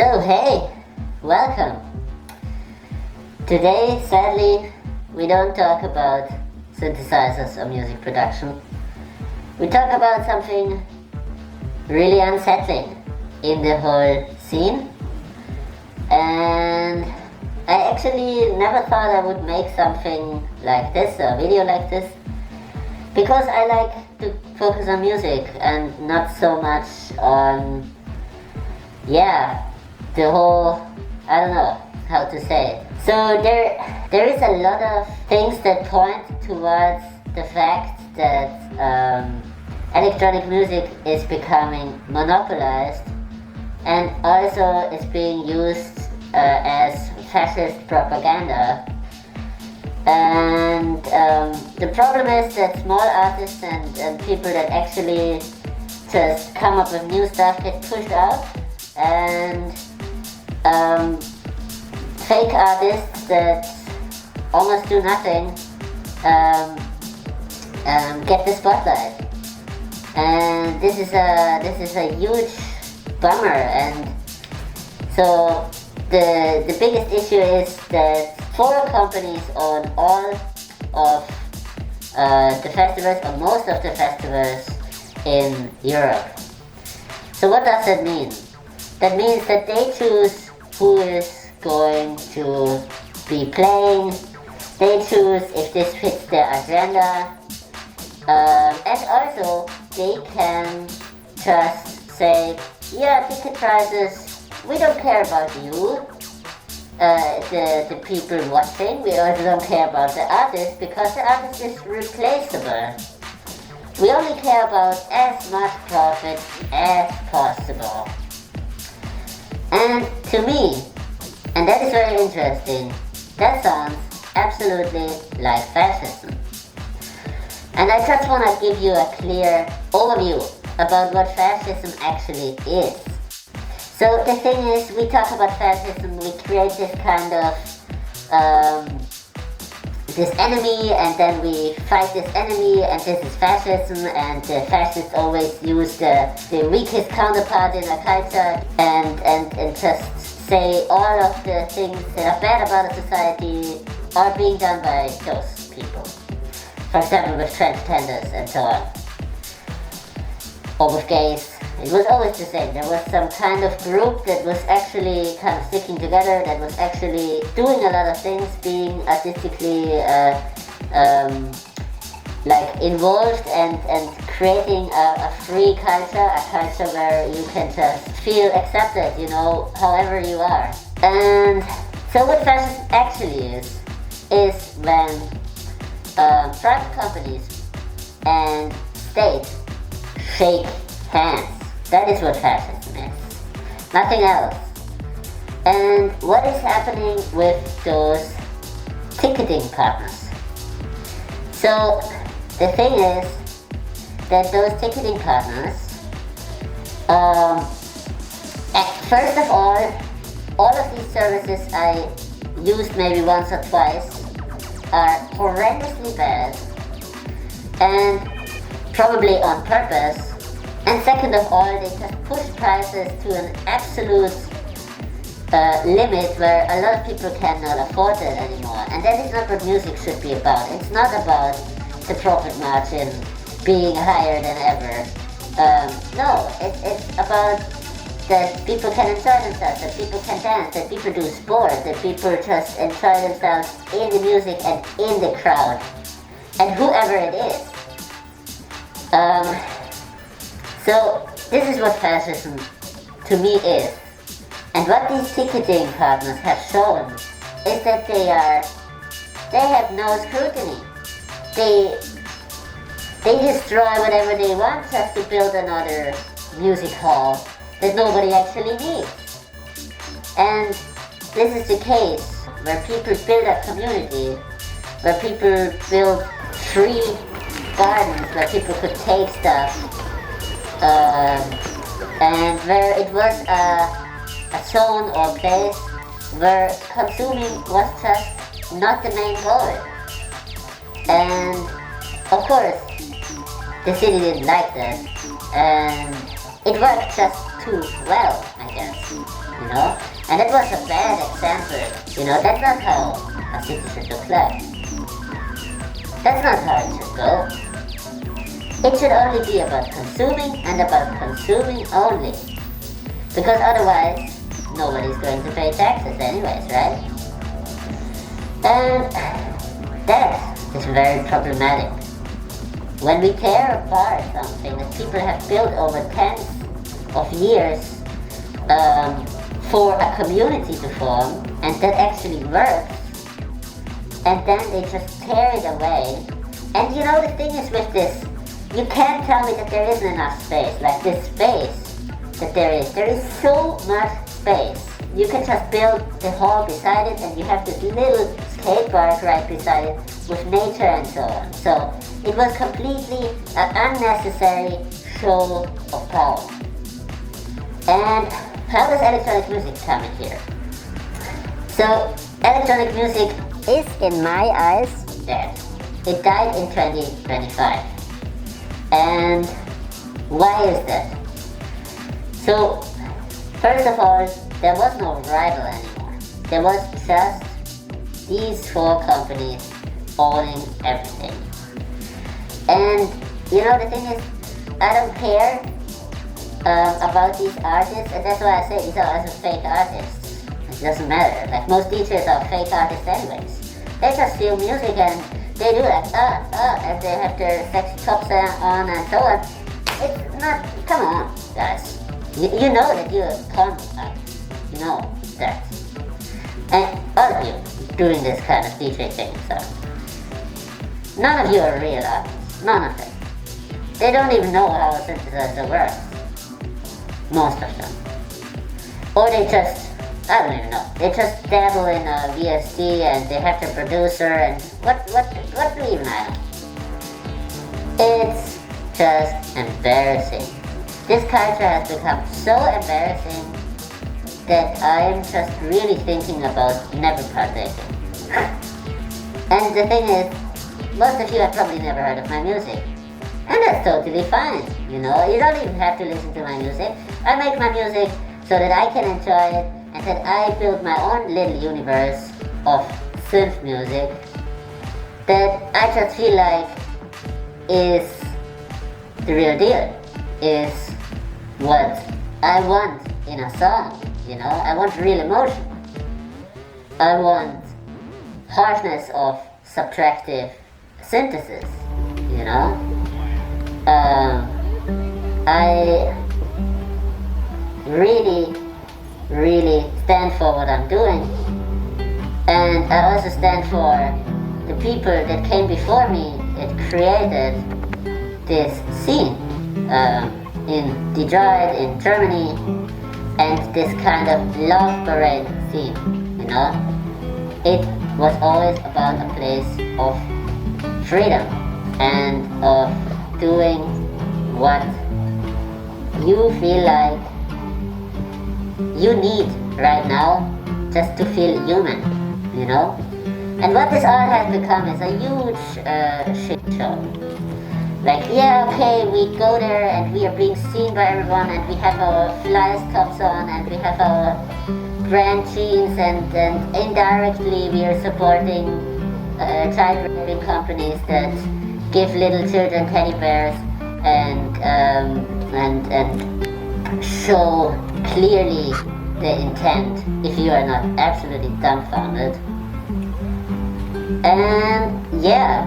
So hey, welcome. Today, sadly, we don't talk about synthesizers or music production. We talk about something really unsettling in the whole scene. And I actually never thought I would make something like this, or a video like this, because I like to focus on music and not so much on, the whole, I don't know how to say it. So there is a lot of things that point towards the fact that electronic music is becoming monopolized and also is being used as fascist propaganda. And the problem is that small artists and people that actually just come up with new stuff get pushed out, and fake artists that almost do nothing get the spotlight. And this is a huge bummer. And so the biggest issue is that 4 companies own all of the festivals, or most of the festivals in Europe. So what does that mean? That means that they choose who is going to be playing, they choose if this fits their agenda, and also they can just say, ticket prices, we don't care about you, the people watching. We also don't care about the artist, because the artist is replaceable. We only care about as much profit as possible. And to me, and that is very interesting, that sounds absolutely like fascism. And I just want to give you a clear overview about what fascism actually is. So the thing is, we talk about fascism, we create this kind of this enemy, and then we fight this enemy, and this is fascism, and the fascists always use the weakest counterpart in a culture and just say all of the things that are bad about a society are being done by those people. For example, with transgenders and so on. Or with gays. It was always the same. There was some kind of group that was actually kind of sticking together, that was actually doing a lot of things, being artistically involved and creating a free culture, a culture where you can just feel accepted, however you are. And so what fascism actually is when private companies and state shake hands. That is what fascism is. Nothing else. And what is happening with those ticketing partners? So the thing is that those ticketing partners, first of all of these services I used maybe once or twice are horrendously bad, and probably on purpose. And second of all, they just push prices to an absolute limit where a lot of people cannot afford it anymore. And that is not what music should be about. It's not about the profit margin being higher than ever. No, it's about that people can enjoy themselves, that people can dance, that people do sport, that people just enjoy themselves in the music and in the crowd, and whoever it is. So this is what fascism to me is. And what these ticketing partners have shown is that they have no scrutiny. They destroy whatever they want just to build another music hall that nobody actually needs. And this is the case where people build a community, where people build free gardens, where people could take stuff, and where it was a zone or place where consuming was just not the main goal. And of course, the city didn't like that, and it worked just too well, I guess. you know? And it was a bad example, you know, that's not how a city should look like. That's not how it should go. It should only be about consuming and about consuming only. Because otherwise, nobody's going to pay taxes anyways, right? And that is very problematic. When we tear apart something that people have built over tens of years for a community to form, and that actually works, and then they just tear it away. And you know, the thing is with this, you can't tell me that there isn't enough space. Like this space that there is so much space. You can just build the hall beside it, and you have this little skate park right beside it with nature and so on. So it was completely an unnecessary show of power. And how does electronic music come in here? So electronic music is, in my eyes, dead. It died in 2025. And why is that? So first of all, there was no rival anymore. There was just these four companies owning everything. And you know, the thing is, I don't care about these artists, and that's why I say these are also fake artists. It doesn't matter. Like most DJs are fake artists anyways. They just feel music and they do like and they have their sexy tops on and so on. It's not, come on guys. You know that you're a con artist. You know that. And all of you doing this kind of DJ thing, so none of you are real artists. None of them. They don't even know how a synthesizer works. Most of them. Or they just, I don't even know. They just dabble in a VST and they have their producer and what do even I know? It's just embarrassing. This culture has become so embarrassing that I'm just really thinking about never partaking. And the thing is, most of you have probably never heard of my music. And that's totally fine, you know, you don't even have to listen to my music. I make my music so that I can enjoy it and that I build my own little universe of synth music that I just feel like is the real deal, is what I want in a song, you know. I want real emotion. I want harshness of subtractive synthesis, you know. I really stand for what I'm doing, and I also stand for the people that came before me that created this scene in Detroit, in Germany, and this kind of love parade scene, you know. It was always about a place of freedom and of doing what you feel like you need right now just to feel human, you know? And what this all has become is a huge shit show. Like, yeah, okay, we go there and we are being seen by everyone and we have our flies tops on and we have our brand jeans and indirectly we are supporting child raping companies that give little children teddy bears and show clearly the intent if you are not absolutely dumbfounded. And yeah,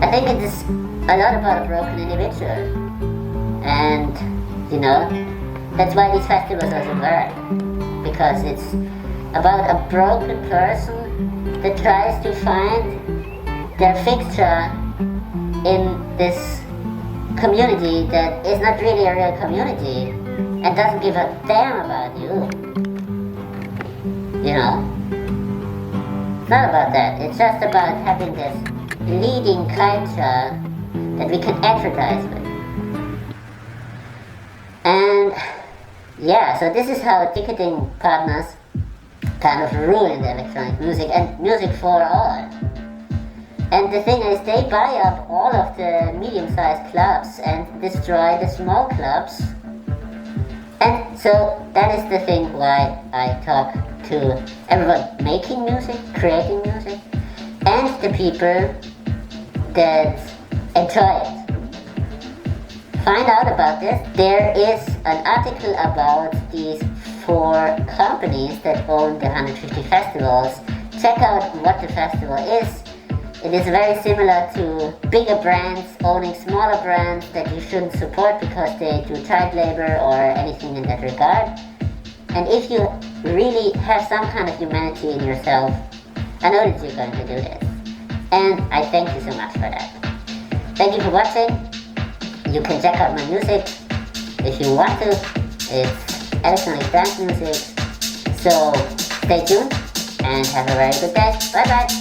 I think it is a lot about a broken individual, and you know, that's why these festivals also work, because it's about a broken person that tries to find their fixture in this community that is not really a real community and doesn't give a damn about you. You know? It's not about that. It's just about having this leading culture that we can advertise with. And yeah, so this is how ticketing partners kind of ruin the electronic music and music for all. And the thing is, they buy up all of the medium-sized clubs and destroy the small clubs And so that is the thing why I talk to everyone making music, creating music, and the people that enjoy it. Find out about this. There is an article about these 4 companies that own the 150 festivals. Check out what the festival is. It is very similar to bigger brands owning smaller brands that you shouldn't support because they do child labor or anything in that regard. And if you really have some kind of humanity in yourself, I know that you're going to do this. And I thank you so much for that. Thank you for watching. You can check out my music if you want to. It's electronic dance music. So stay tuned and have a very good day. Bye bye.